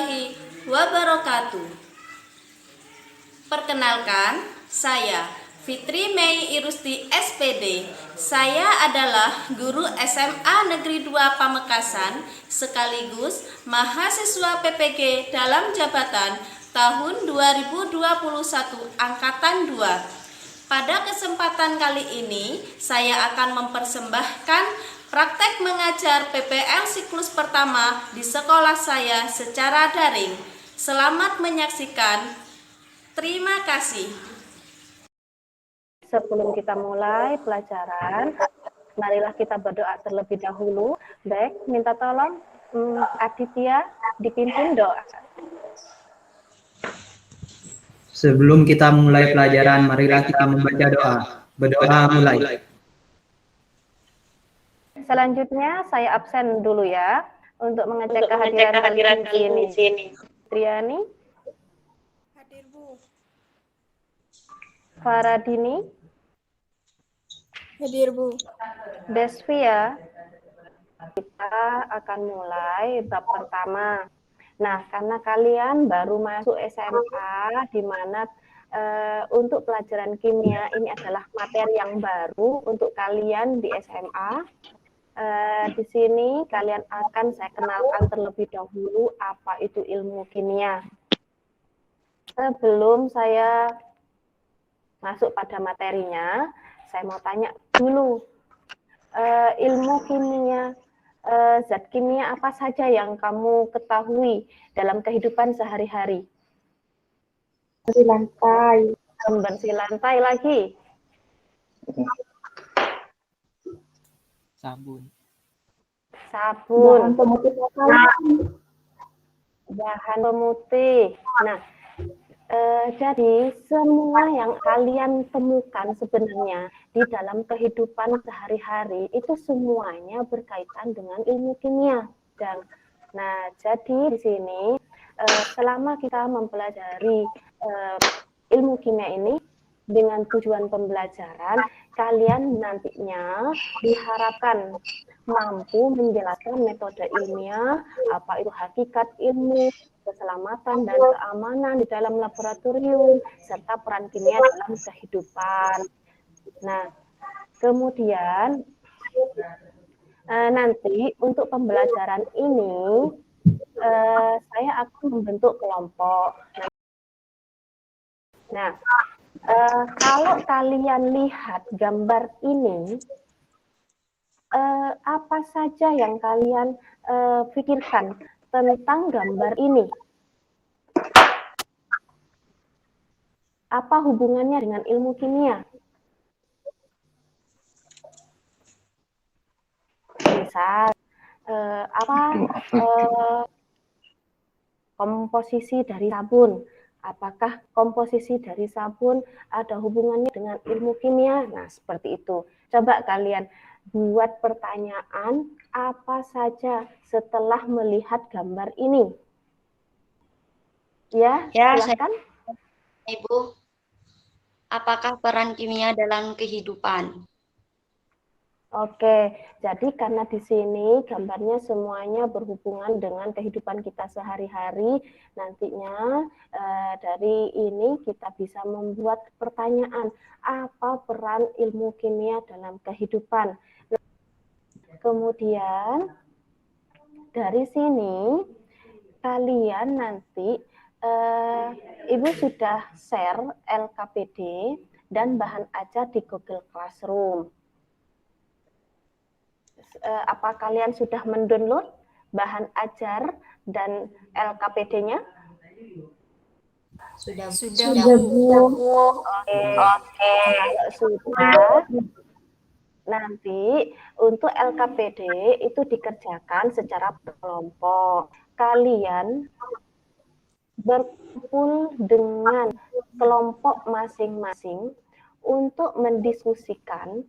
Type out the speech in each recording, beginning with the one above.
warahmatullahi wabarakatuh. Perkenalkan, saya Fitri Mei Irusti SPD. Saya adalah guru SMA Negeri 2 Pamekasan sekaligus mahasiswa PPG dalam jabatan tahun 2021 angkatan 2. Pada kesempatan kali ini, saya akan mempersembahkan praktek mengajar PPL siklus pertama di sekolah saya secara daring. Selamat menyaksikan. Terima kasih. Sebelum kita mulai pelajaran, marilah kita berdoa terlebih dahulu. Baik, minta tolong Aditya dipimpin doa. Sebelum kita mulai pelajaran, marilah kita membaca doa. Berdoa mulai. Selanjutnya saya absen dulu ya untuk mengecek kehadiran kalian di sini. Triani, Hadir, Bu. Faradini, Hadir, Bu. Desvia. Kita akan mulai bab pertama. Nah, karena kalian baru masuk SMA, di mana untuk pelajaran kimia ini adalah materi yang baru untuk kalian di SMA. Di sini kalian akan saya kenalkan terlebih dahulu apa itu ilmu kimia. Sebelum saya masuk pada materinya, saya mau tanya dulu, ilmu kimia, zat kimia apa saja yang kamu ketahui dalam kehidupan sehari-hari? Bersih lantai. Pembersih lantai lagi. Sabun. Sabun. Bahan pemutih makanan. Bahan pemutih. Nah, jadi semua yang kalian temukan sebenarnya di dalam kehidupan sehari-hari itu semuanya berkaitan dengan ilmu kimia. Dan nah, jadi di sini selama kita mempelajari ilmu kimia ini dengan tujuan pembelajaran, kalian nantinya diharapkan mampu menjelaskan metode ilmiah, apa itu hakikat ilmu, keselamatan dan keamanan di dalam laboratorium, serta peran kimia dalam kehidupan. Nah, kemudian nanti untuk pembelajaran ini, saya akan membentuk kelompok. Nah, kalau kalian lihat gambar ini, apa saja yang kalian pikirkan tentang gambar ini? Apa hubungannya dengan ilmu kimia? Misal, komposisi dari sabun. Apakah komposisi dari sabun ada hubungannya dengan ilmu kimia? Nah, seperti itu. Coba kalian buat pertanyaan apa saja setelah melihat gambar ini. Ya, silakan. Ibu, apakah peran kimia dalam kehidupan? Oke, jadi karena di sini gambarnya semuanya berhubungan dengan kehidupan kita sehari-hari, nantinya dari ini kita bisa membuat pertanyaan, apa peran ilmu kimia dalam kehidupan? Kemudian dari sini kalian nanti Ibu sudah share LKPD dan bahan ajar di Google Classroom. Apa kalian sudah mendownload bahan ajar dan LKPD-nya? Sudah, Bu. Oke. Sudah. Nanti untuk LKPD itu dikerjakan secara berkelompok. Kalian berkumpul dengan kelompok masing-masing untuk mendiskusikan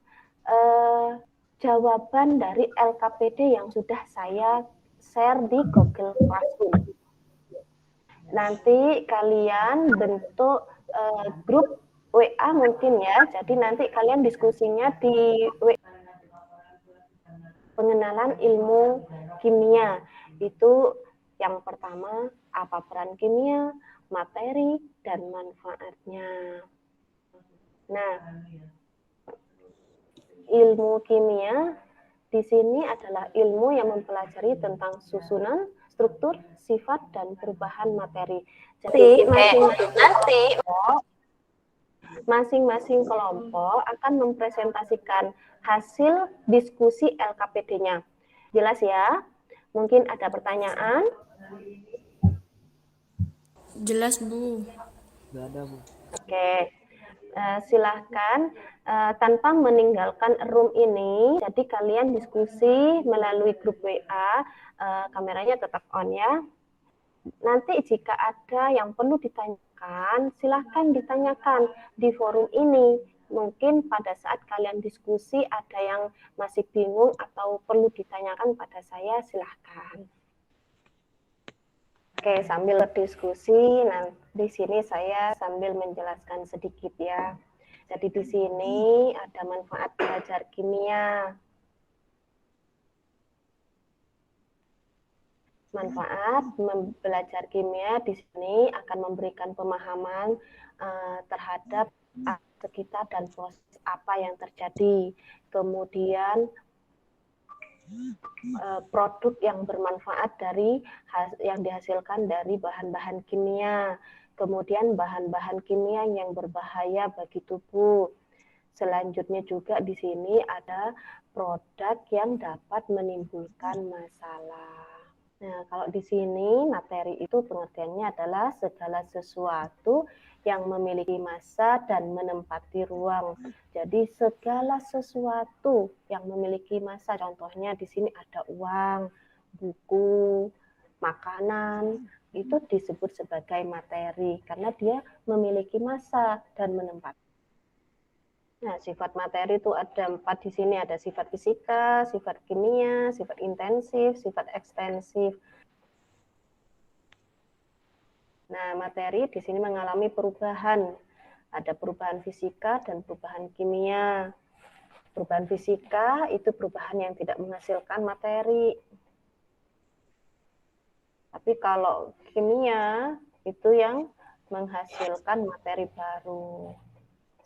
jawaban dari LKPD yang sudah saya share di Google Classroom. Nanti kalian bentuk grup WA mungkin ya, jadi nanti kalian diskusinya di WA. Pengenalan ilmu kimia itu yang pertama Apa peran kimia, materi, dan manfaatnya. Nah, ilmu kimia di sini adalah ilmu yang mempelajari tentang susunan, struktur, sifat, dan perubahan materi. Jadi masing-masing kelompok akan mempresentasikan hasil diskusi LKPD-nya. Jelas ya? Mungkin ada pertanyaan? Jelas, Bu. Oke. Silahkan tanpa meninggalkan room ini, jadi kalian diskusi melalui grup WA, kameranya tetap on ya. Nanti jika ada yang perlu ditanyakan, silahkan ditanyakan di forum ini. Mungkin pada saat kalian diskusi ada yang masih bingung atau perlu ditanyakan pada saya, silahkan. Oke, sambil diskusi, nah di sini saya sambil menjelaskan sedikit ya. Jadi di sini ada manfaat belajar kimia. Manfaat belajar kimia di sini akan memberikan pemahaman terhadap sekitar dan proses apa yang terjadi. Kemudian produk yang bermanfaat dari yang dihasilkan dari bahan-bahan kimia, kemudian bahan-bahan kimia yang berbahaya bagi tubuh. Selanjutnya juga di sini ada produk yang dapat menimbulkan masalah. Nah, kalau di sini materi itu pengertiannya adalah segala sesuatu yang memiliki massa dan menempati ruang. Jadi segala sesuatu yang memiliki massa, contohnya di sini ada uang, buku, makanan, itu disebut sebagai materi karena dia memiliki massa dan menempati. Nah, sifat materi itu ada 4 di sini, ada sifat fisika, sifat kimia, sifat intensif, sifat ekstensif. Nah, materi di sini mengalami perubahan. Ada perubahan fisika dan perubahan kimia. Perubahan fisika itu perubahan yang tidak menghasilkan materi. Tapi kalau kimia itu yang menghasilkan materi baru.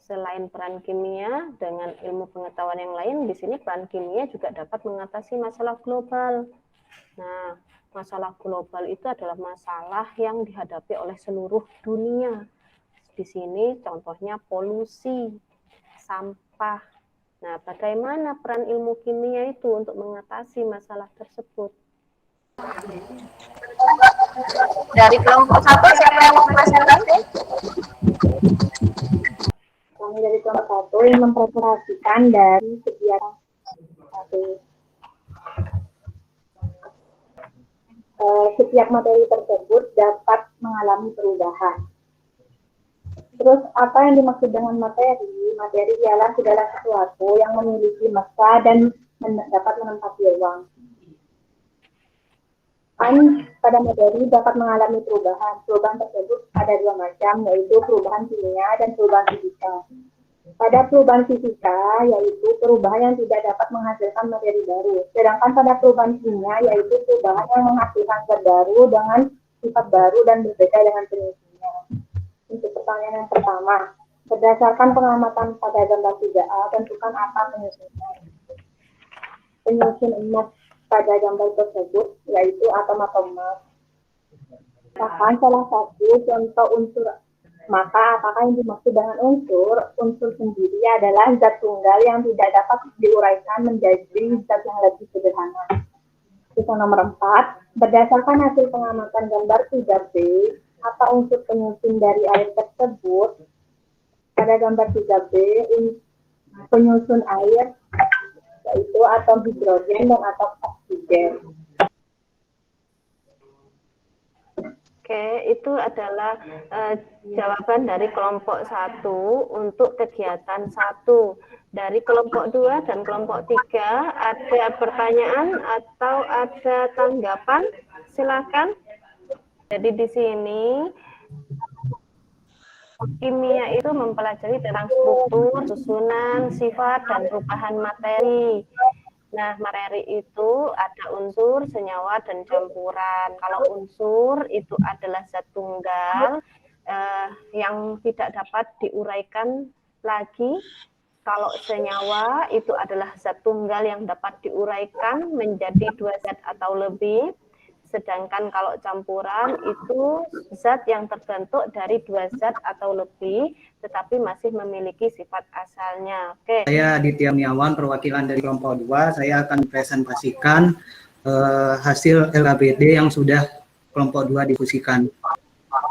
Selain peran kimia dengan ilmu pengetahuan yang lain, di sini peran kimia juga dapat mengatasi masalah global. Nah, masalah global itu adalah masalah yang dihadapi oleh seluruh dunia. Di sini contohnya polusi, sampah. Nah, bagaimana peran ilmu kimia itu untuk mengatasi masalah tersebut? Dari kelompok 1 siapa yang mempresentasi? Kami dari kelompok 1 yang mempresentasikan dari kegiatan setiap materi tersebut dapat mengalami perubahan. Terus apa yang dimaksud dengan materi? Materi ialah segala sesuatu yang memiliki massa dan dapat menempati ruang. Pada materi dapat mengalami perubahan. Perubahan tersebut ada 2 macam, yaitu perubahan kimia dan perubahan fisika. Pada perubahan fisika, yaitu perubahan yang tidak dapat menghasilkan materi baru. Sedangkan pada perubahan kimia, yaitu perubahan yang menghasilkan zat baru dengan sifat baru dan berbeda dengan penyusunnya. Untuk pertanyaan yang pertama, berdasarkan pengamatan pada gambar 3A, tentukan apa penyusunnya. Penyusun emas pada gambar tersebut, yaitu atom-atom emas. Bahkan salah satu contoh unsur. Maka apakah yang dimaksud dengan unsur sendiri adalah zat tunggal yang tidak dapat diuraikan menjadi zat yang lebih sederhana. Yang nomor 4, berdasarkan hasil pengamatan gambar 3B, apa unsur penyusun dari air tersebut? Pada gambar 3B, penyusun air yaitu atom hidrogen dan atom oksigen. Oke, itu adalah jawaban dari kelompok 1 untuk kegiatan 1. Dari kelompok 2 dan kelompok 3, ada pertanyaan atau ada tanggapan? Silakan. Jadi di sini kimia itu mempelajari tentang struktur, susunan, sifat, dan perubahan materi. Nah, materi itu ada unsur, senyawa, dan campuran. Kalau unsur itu adalah zat tunggal yang tidak dapat diuraikan lagi. Kalau senyawa itu adalah zat tunggal yang dapat diuraikan menjadi 2 zat atau lebih. Sedangkan kalau campuran itu zat yang terbentuk dari 2 zat atau lebih, tetapi masih memiliki sifat asalnya. Oke. Saya Aditya Miawan, perwakilan dari kelompok 2. Saya akan presentasikan hasil LABD yang sudah kelompok 2 diskusikan.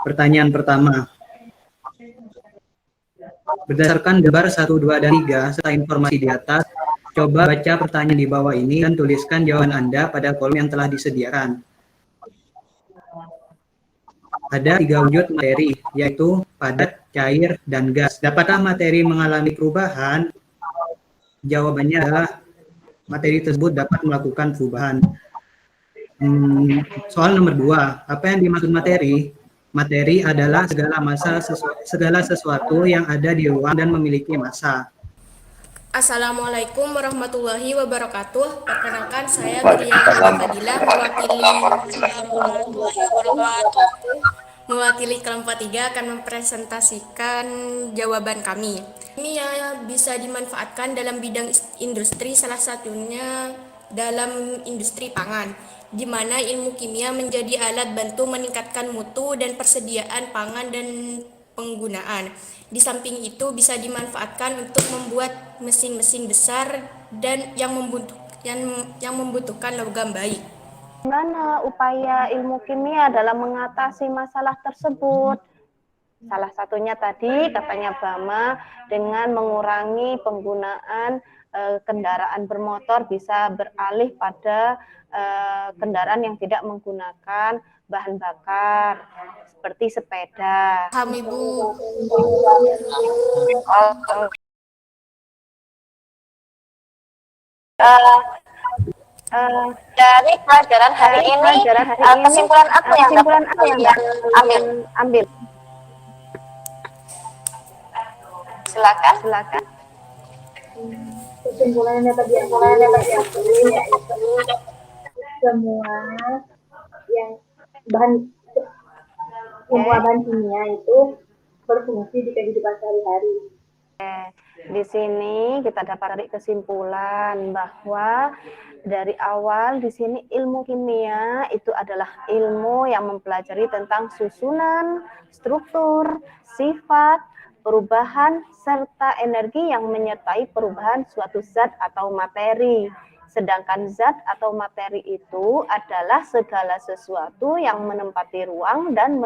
Pertanyaan pertama. Berdasarkan gambar 1, 2, dan 3, serta informasi di atas, coba baca pertanyaan di bawah ini dan tuliskan jawaban Anda pada kolom yang telah disediakan. Ada 3 wujud materi, yaitu padat, cair, dan gas. Dapatkah materi mengalami perubahan? Jawabannya adalah materi tersebut dapat melakukan perubahan. Soal nomor 2, apa yang dimaksud materi? Materi adalah segala sesuatu yang ada di ruang dan memiliki massa. Assalamualaikum warahmatullahi wabarakatuh. Perkenalkan, saya Guriana Fadilah, mewakili kelompok 3 akan mempresentasikan jawaban kami. Ini ya bisa dimanfaatkan dalam bidang industri, salah satunya dalam industri pangan, di mana ilmu kimia menjadi alat bantu meningkatkan mutu dan persediaan pangan dan penggunaan. Di samping itu bisa dimanfaatkan untuk membuat mesin-mesin besar dan yang membutuhkan logam baik. Bagaimana upaya ilmu kimia dalam mengatasi masalah tersebut? Salah satunya tadi katanya Bama dengan mengurangi penggunaan kendaraan bermotor, bisa beralih pada kendaraan yang tidak menggunakan bahan bakar seperti sepeda. Paham, Ibu. Dari pelajaran hari ini, kesimpulan apa yang dapat kalian ambil? Silakan. Kesimpulannya tadi semua yang semua bahan kimia itu berfungsi di kehidupan sehari-hari. Di sini kita dapat tarik kesimpulan bahwa dari awal di sini ilmu kimia itu adalah ilmu yang mempelajari tentang susunan, struktur, sifat, perubahan, serta energi yang menyertai perubahan suatu zat atau materi. Sedangkan zat atau materi itu adalah segala sesuatu yang menempati ruang dan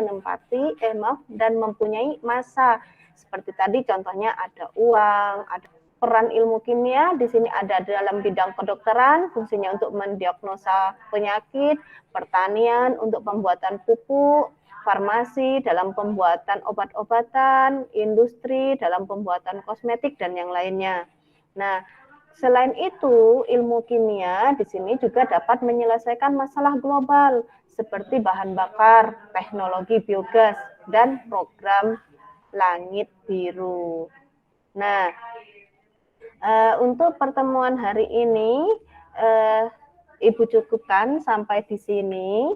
mempunyai massa. Seperti tadi contohnya ada uang, ada peran ilmu kimia di sini ada dalam bidang kedokteran, fungsinya untuk mendiagnosa penyakit, pertanian untuk pembuatan pupuk, farmasi dalam pembuatan obat-obatan, industri dalam pembuatan kosmetik dan yang lainnya. Nah, selain itu, ilmu kimia di sini juga dapat menyelesaikan masalah global seperti bahan bakar, teknologi biogas, dan program langit biru. Nah, untuk pertemuan hari ini, Ibu cukupkan sampai di sini.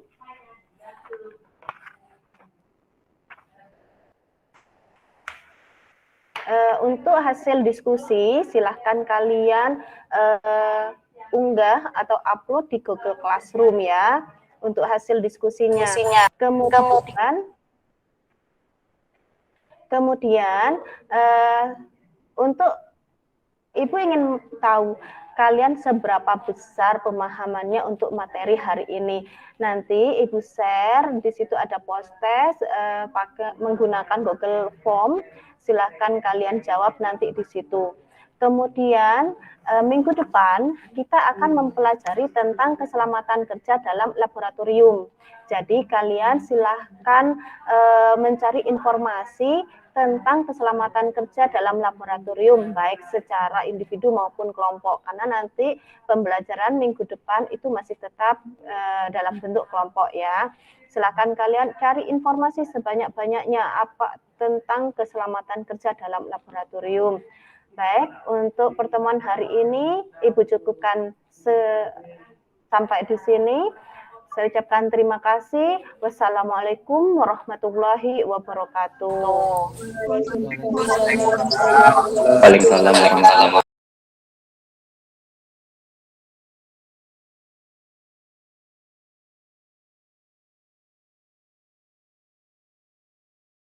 Untuk hasil diskusi, silahkan kalian unggah atau upload di Google Classroom ya, untuk hasil diskusinya. Kemudian untuk Ibu ingin tahu kalian seberapa besar pemahamannya untuk materi hari ini. Nanti Ibu share, di situ ada post test menggunakan Google Form. Silahkan kalian jawab nanti di situ. Kemudian minggu depan kita akan mempelajari tentang keselamatan kerja dalam laboratorium. Jadi kalian silahkan mencari informasi tentang keselamatan kerja dalam laboratorium, baik secara individu maupun kelompok, karena nanti pembelajaran minggu depan itu masih tetap dalam bentuk kelompok ya. Silakan kalian cari informasi sebanyak-banyaknya apa tentang keselamatan kerja dalam laboratorium. Baik, untuk pertemuan hari ini Ibu cukupkan sampai di sini. Saya ucapkan terima kasih. Wassalamualaikum warahmatullahi wabarakatuh. Waalaikumsalam warahmatullahi wabarakatuh.